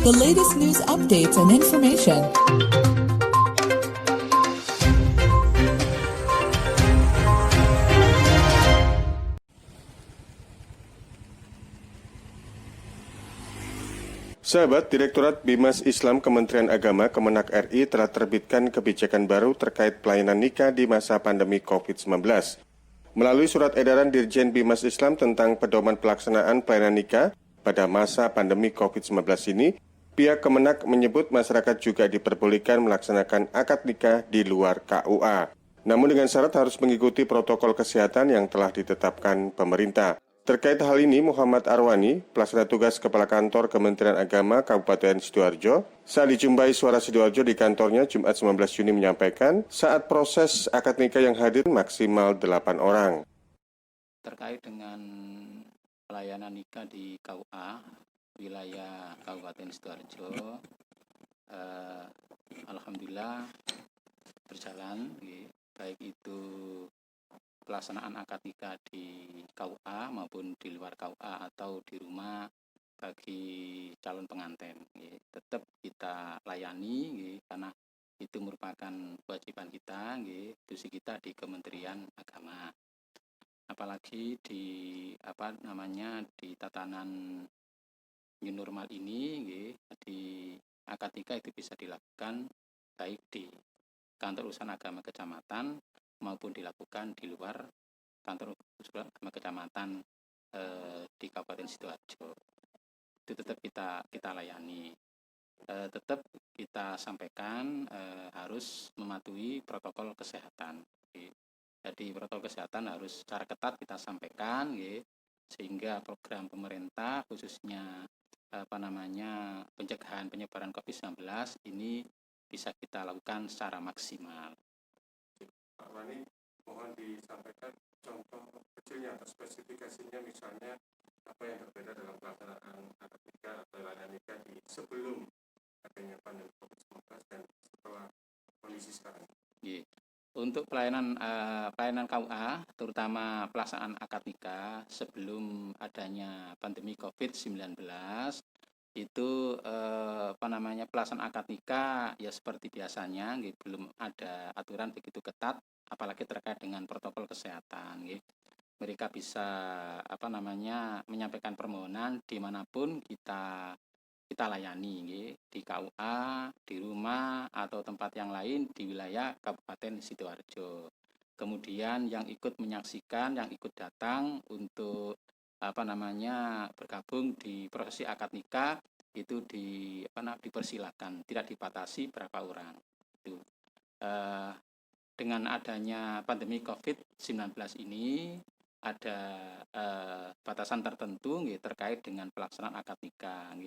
The latest news updates and information. Sahabat, Direktorat Bimas Islam Kementerian Agama Kemenak RI telah terbitkan kebijakan baru terkait pelayanan nikah di masa pandemi COVID-19. Melalui surat edaran Dirjen Bimas Islam tentang pedoman pelaksanaan pelayanan nikah pada masa pandemi COVID-19 ini, pihak Kemenak menyebut masyarakat juga diperbolehkan melaksanakan akad nikah di luar KUA. Namun dengan syarat harus mengikuti protokol kesehatan yang telah ditetapkan pemerintah. Terkait hal ini, Muhammad Arwani, Pelaksana Tugas Kepala Kantor Kementerian Agama Kabupaten Sidoarjo, saat dijumpai Suara Sidoarjo di kantornya Jumat 19 Juni menyampaikan, saat proses akad nikah yang hadir maksimal 8 orang. Terkait dengan pelayanan nikah di KUA, wilayah Kabupaten Sidoarjo, alhamdulillah berjalan, baik itu pelaksanaan akad nikah di KUA maupun di luar KUA atau di rumah bagi calon pengantin. Tetap kita layani karena itu merupakan kewajiban kita, tugas kita di Kementerian Agama. Apalagi di di tatanan new normal ini, di akad nikah itu bisa dilakukan baik di kantor urusan agama kecamatan maupun dilakukan di luar kantor urusan agama kecamatan di Kabupaten Sidoarjo. Itu tetap kita layani. Tetap kita sampaikan harus mematuhi protokol kesehatan. Jadi protokol kesehatan harus secara ketat kita sampaikan, sehingga program pemerintah khususnya pencegahan penyebaran COVID-19 ini bisa kita lakukan secara maksimal. Pak Wani, mohon disampaikan contoh kecilnya atau spesifikasinya, misalnya apa yang berbeda dalam pelaksanaan akad nikah atau pelayanan nikah di sebelum adanya pandemi COVID-19 dan setelah kondisi sekarang. Untuk pelayanan KUA, terutama pelaksanaan akad nikah sebelum adanya pandemi COVID-19, itu pelaksanaan akad nikah ya seperti biasanya, belum ada aturan begitu ketat, apalagi terkait dengan protokol kesehatan. Mereka bisa menyampaikan permohonan dimanapun kita layani, di KUA, di rumah atau tempat yang lain di wilayah Kabupaten Sidoarjo. Kemudian yang ikut menyaksikan, yang ikut datang untuk bergabung di prosesi akad nikah itu dipersilakan, tidak dibatasi berapa orang. Itu dengan adanya pandemi COVID-19 ini ada batasan tertentu terkait dengan pelaksanaan akad nikah,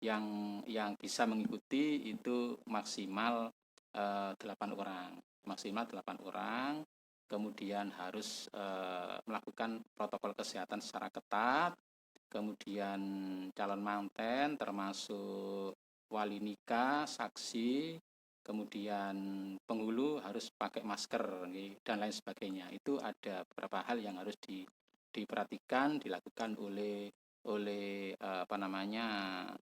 yang bisa mengikuti itu maksimal 8 orang, kemudian harus melakukan protokol kesehatan secara ketat. Kemudian calon manten termasuk wali nikah, saksi, kemudian penghulu harus pakai masker dan lain sebagainya. Itu ada beberapa hal yang harus diperhatikan, dilakukan oleh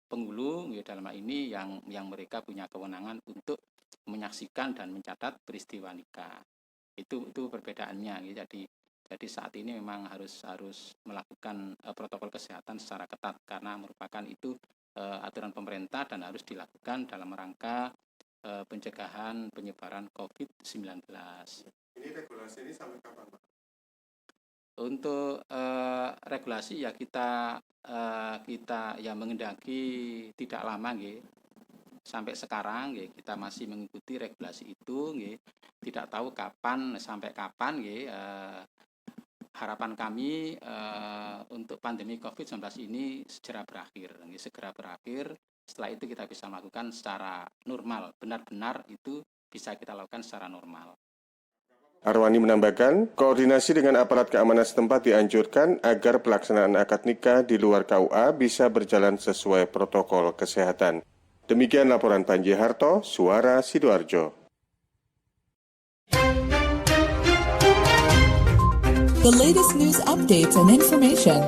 penghulu dalam hal ini yang mereka punya kewenangan untuk menyaksikan dan mencatat peristiwa nikah. Itu perbedaannya. Jadi saat ini memang harus melakukan protokol kesehatan secara ketat karena merupakan itu aturan pemerintah dan harus dilakukan dalam rangka pencegahan penyebaran COVID-19. Ini regulasi ini sampai kapan, Pak? Untuk regulasi ya kita ya mengendaki tidak lama, sampai sekarang kita masih mengikuti regulasi itu, tidak tahu sampai kapan. Harapan kami untuk pandemi COVID-19 ini segera berakhir. Setelah itu kita bisa melakukan secara normal, benar-benar itu bisa kita lakukan secara normal. Arwani menambahkan, koordinasi dengan aparat keamanan setempat dianjurkan agar pelaksanaan akad nikah di luar KUA bisa berjalan sesuai protokol kesehatan. Demikian laporan Panji Harto, Suara Sidoarjo. The latest news updates and information.